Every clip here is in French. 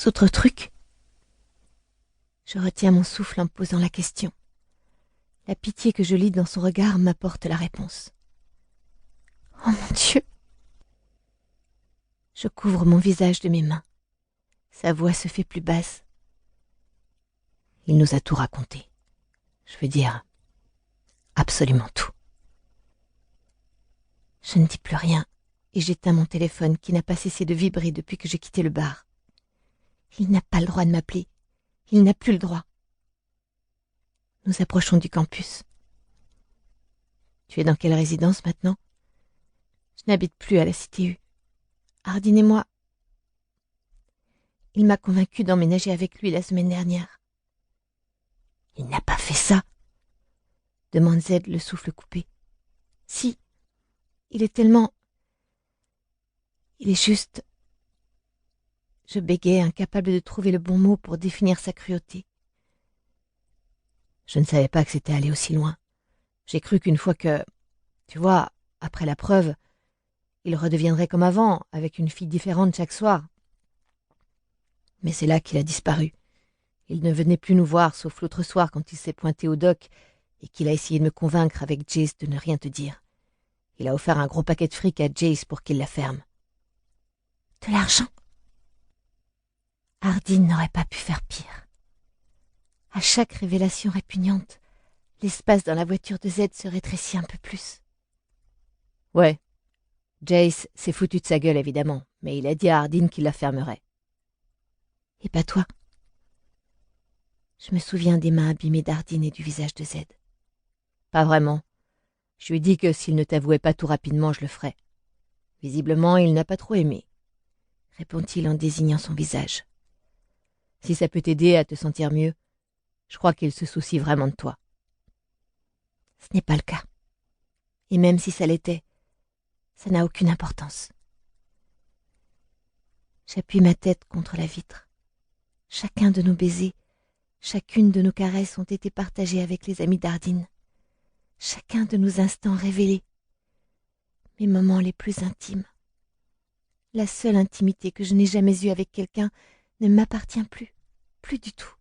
autres trucs? Je retiens mon souffle en posant la question. La pitié que je lis dans son regard m'apporte la réponse. Oh mon Dieu! Je couvre mon visage de mes mains. Sa voix se fait plus basse. Il nous a tout raconté. Je veux dire, absolument tout. Je ne dis plus rien et j'éteins mon téléphone qui n'a pas cessé de vibrer depuis que j'ai quitté le bar. Il n'a pas le droit de m'appeler. Il n'a plus le droit. Nous approchons du campus. Tu es dans quelle résidence maintenant? Je n'habite plus à la Cité U. Hardin et moi... Il m'a convaincu d'emménager avec lui la semaine dernière. Il n'a pas fait ça, demande Z, le souffle coupé. Si, il est tellement... Il est juste... Je bégayais, incapable de trouver le bon mot pour définir sa cruauté. Je ne savais pas que c'était allé aussi loin. J'ai cru qu'une fois que... Tu vois, après la preuve, il redeviendrait comme avant, avec une fille différente chaque soir. Mais c'est là qu'il a disparu. Il ne venait plus nous voir, sauf l'autre soir quand il s'est pointé au dock et qu'il a essayé de me convaincre avec Jace de ne rien te dire. Il a offert un gros paquet de fric à Jace pour qu'il la ferme. De l'argent? Hardin n'aurait pas pu faire pire. À chaque révélation répugnante, l'espace dans la voiture de Z se rétrécit un peu plus. Ouais, Jace s'est foutu de sa gueule évidemment, mais il a dit à Hardin qu'il la fermerait. Et pas toi? Je me souviens des mains abîmées d'Hardin et du visage de Z. Pas vraiment. Je lui ai dit que s'il ne t'avouait pas tout rapidement, je le ferais. Visiblement, il n'a pas trop aimé, répond-il en désignant son visage. Si ça peut t'aider à te sentir mieux, je crois qu'il se soucie vraiment de toi. Ce n'est pas le cas. Et même si ça l'était, ça n'a aucune importance. J'appuie ma tête contre la vitre. Chacun de nos baisers, chacune de nos caresses ont été partagées avec les amis d'Hardin. Chacun de nos instants révélés. Mes moments les plus intimes. La seule intimité que je n'ai jamais eue avec quelqu'un ne m'appartient plus. Plus du tout.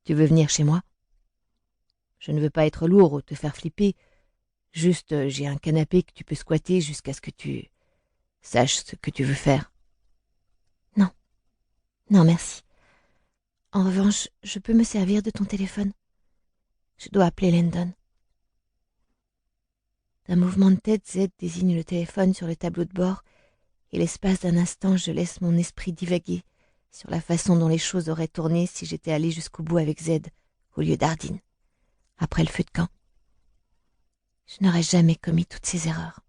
Tu veux venir chez moi? Je ne veux pas être lourd ou te faire flipper. Juste, j'ai un canapé que tu peux squatter jusqu'à ce que tu saches ce que tu veux faire. Non. Non, merci. En revanche, je peux me servir de ton téléphone. Je dois appeler Landon. D'un mouvement de tête, Z désigne le téléphone sur le tableau de bord et l'espace d'un instant, je laisse mon esprit divaguer sur la façon dont les choses auraient tourné si j'étais allée jusqu'au bout avec Z au lieu d'Hardin, après le feu de camp. Je n'aurais jamais commis toutes ces erreurs.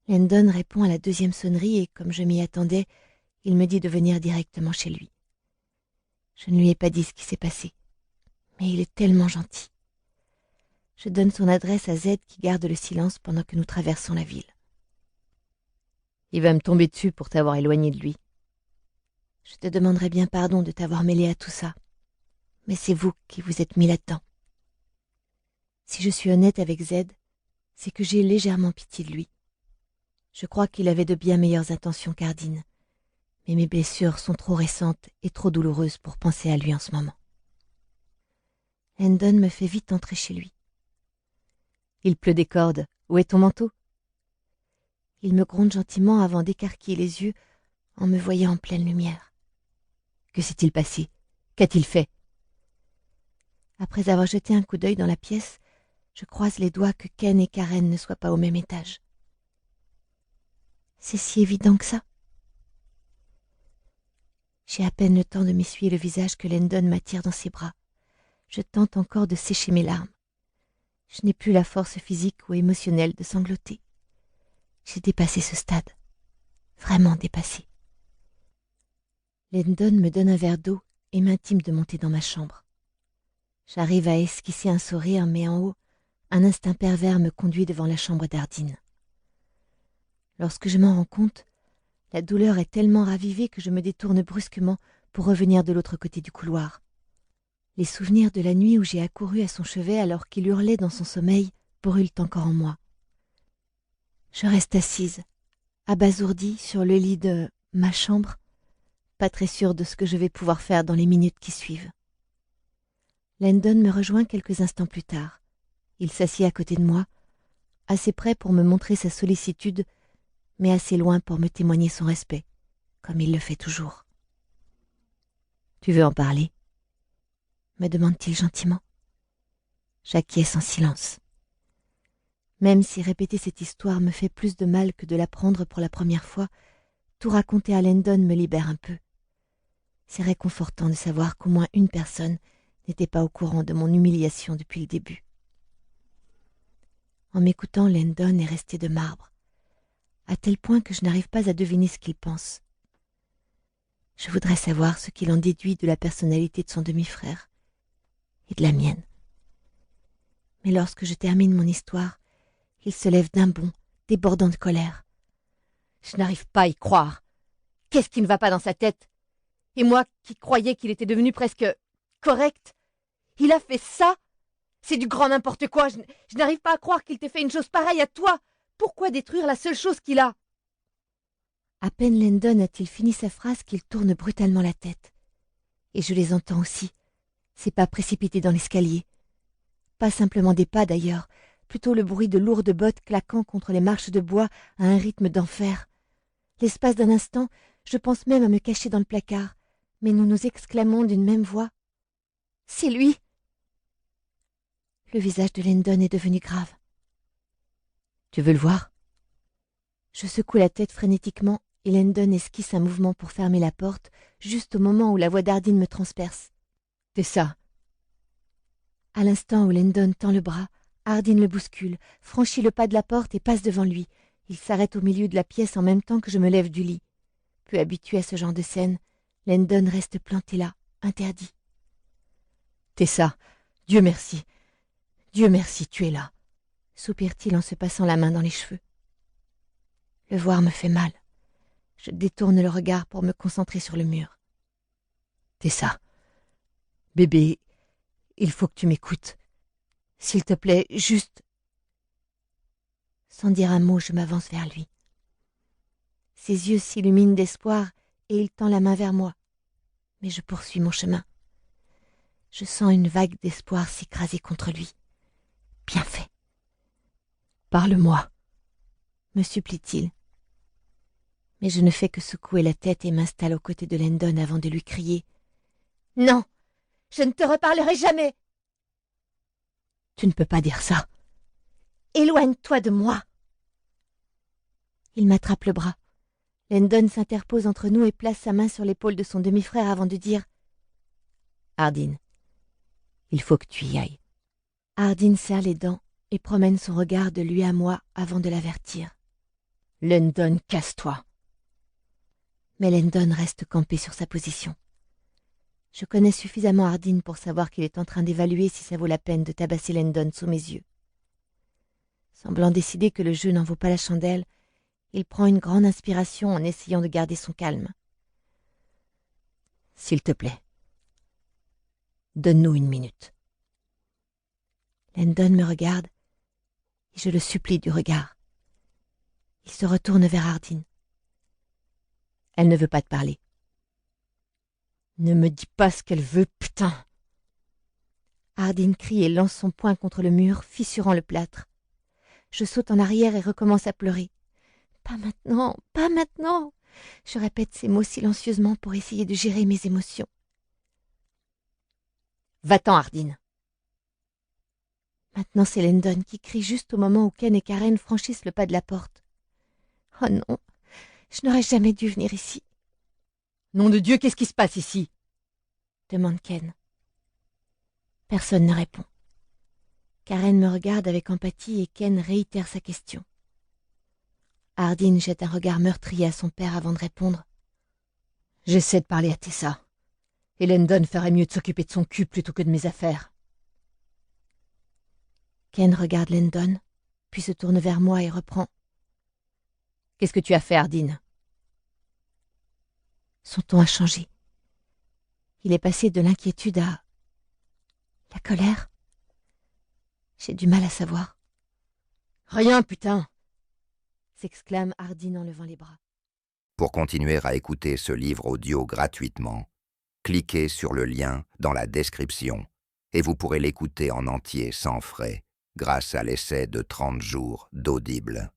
Landon répond à la deuxième sonnerie et, comme je m'y attendais, il me dit de venir directement chez lui. Je ne lui ai pas dit ce qui s'est passé, mais il est tellement gentil. Je donne son adresse à Z qui garde le silence pendant que nous traversons la ville. Il va me tomber dessus pour t'avoir éloigné de lui. Je te demanderai bien pardon de t'avoir mêlé à tout ça, mais c'est vous qui vous êtes mis là-dedans. Si je suis honnête avec Z, c'est que j'ai légèrement pitié de lui. Je crois qu'il avait de bien meilleures intentions qu'Hardin, mais mes blessures sont trop récentes et trop douloureuses pour penser à lui en ce moment. Landon me fait vite entrer chez lui. Il pleut des cordes. Où est ton manteau? Il me gronde gentiment avant d'écarquiller les yeux en me voyant en pleine lumière. Que s'est-il passé? Qu'a-t-il fait? Après avoir jeté un coup d'œil dans la pièce, je croise les doigts que Ken et Karen ne soient pas au même étage. C'est si évident que ça. J'ai à peine le temps de m'essuyer le visage que Landon m'attire dans ses bras. Je tente encore de sécher mes larmes. Je n'ai plus la force physique ou émotionnelle de sangloter. J'ai dépassé ce stade. Vraiment dépassé. Landon me donne un verre d'eau et m'intime de monter dans ma chambre. J'arrive à esquisser un sourire, mais en haut, un instinct pervers me conduit devant la chambre d'Hardin. Lorsque je m'en rends compte, la douleur est tellement ravivée que je me détourne brusquement pour revenir de l'autre côté du couloir. Les souvenirs de la nuit où j'ai accouru à son chevet alors qu'il hurlait dans son sommeil brûlent encore en moi. Je reste assise, abasourdie sur le lit de ma chambre, pas très sûre de ce que je vais pouvoir faire dans les minutes qui suivent. Landon me rejoint quelques instants plus tard. Il s'assied à côté de moi, assez près pour me montrer sa sollicitude, mais assez loin pour me témoigner son respect, comme il le fait toujours. « Tu veux en parler ?» me demande-t-il gentiment. J'acquiesce en silence. Même si répéter cette histoire me fait plus de mal que de l'apprendre pour la première fois, tout raconter à Landon me libère un peu. C'est réconfortant de savoir qu'au moins une personne n'était pas au courant de mon humiliation depuis le début. En m'écoutant, Landon est resté de marbre, à tel point que je n'arrive pas à deviner ce qu'il pense. Je voudrais savoir ce qu'il en déduit de la personnalité de son demi-frère et de la mienne. Mais lorsque je termine mon histoire, il se lève d'un bond, débordant de colère. Je n'arrive pas à y croire. Qu'est-ce qui ne va pas dans sa tête? Et moi qui croyais qu'il était devenu presque correct, il a fait ça? C'est du grand n'importe quoi. Je n'arrive pas à croire qu'il t'ait fait une chose pareille à toi. Pourquoi détruire la seule chose qu'il a? À peine Landon a-t-il fini sa phrase qu'il tourne brutalement la tête. Et je les entends aussi, ses pas précipités dans l'escalier. Pas simplement des pas d'ailleurs, plutôt le bruit de lourdes bottes claquant contre les marches de bois à un rythme d'enfer. L'espace d'un instant, je pense même à me cacher dans le placard, mais nous nous exclamons d'une même voix. « C'est lui !» Le visage de Landon est devenu grave. « Tu veux le voir ?» Je secoue la tête frénétiquement et Landon esquisse un mouvement pour fermer la porte, juste au moment où la voix d'Ardine me transperce. « Tessa !» À l'instant où Landon tend le bras, Ardine le bouscule, franchit le pas de la porte et passe devant lui. Il s'arrête au milieu de la pièce en même temps que je me lève du lit. Peu habitué à ce genre de scène, Landon reste planté là, interdit. « Tessa, Dieu merci, tu es là !» soupire-t-il en se passant la main dans les cheveux. Le voir me fait mal. Je détourne le regard pour me concentrer sur le mur. « Tessa, bébé, il faut que tu m'écoutes. S'il te plaît, juste... » Sans dire un mot, je m'avance vers lui. Ses yeux s'illuminent d'espoir et il tend la main vers moi. Mais je poursuis mon chemin. Je sens une vague d'espoir s'écraser contre lui. Bien fait. « Parle-moi, » me supplie-t-il. Mais je ne fais que secouer la tête et m'installe aux côtés de Landon avant de lui crier. « Non, je ne te reparlerai jamais !»« Tu ne peux pas dire ça. »« Éloigne-toi de moi !» Il m'attrape le bras. Landon s'interpose entre nous et place sa main sur l'épaule de son demi-frère avant de dire « Ardine, il faut que tu y ailles. » Ardine serre les dents et promène son regard de lui à moi avant de l'avertir. « Landon, casse-toi !» Mais Landon reste campé sur sa position. Je connais suffisamment Ardine pour savoir qu'il est en train d'évaluer si ça vaut la peine de tabasser Landon sous mes yeux. Semblant décider que le jeu n'en vaut pas la chandelle, il prend une grande inspiration en essayant de garder son calme. « S'il te plaît, donne-nous 1 minute. » Landon me regarde et je le supplie du regard. Il se retourne vers Ardine. « Elle ne veut pas te parler. »« Ne me dis pas ce qu'elle veut, putain !» Ardine crie et lance son poing contre le mur, fissurant le plâtre. Je saute en arrière et recommence à pleurer. « Pas maintenant, pas maintenant !» Je répète ces mots silencieusement pour essayer de gérer mes émotions. « Va-t'en, Ardine !» Maintenant, c'est Landon qui crie juste au moment où Ken et Karen franchissent le pas de la porte. « Oh non, je n'aurais jamais dû venir ici. »« Nom de Dieu, qu'est-ce qui se passe ici ?» demande Ken. Personne ne répond. Karen me regarde avec empathie et Ken réitère sa question. Ardine jette un regard meurtrier à son père avant de répondre. « J'essaie de parler à Tessa. Et Landon ferait mieux de s'occuper de son cul plutôt que de mes affaires. » Ken regarde Landon, puis se tourne vers moi et reprend. « Qu'est-ce que tu as fait, Ardine ?» Son ton a changé. Il est passé de l'inquiétude à la colère. J'ai du mal à savoir. « Rien, putain !» s'exclame Ardine en levant les bras. Pour continuer à écouter ce livre audio gratuitement, cliquez sur le lien dans la description et vous pourrez l'écouter en entier sans frais grâce à l'essai de 30 jours d'Audible.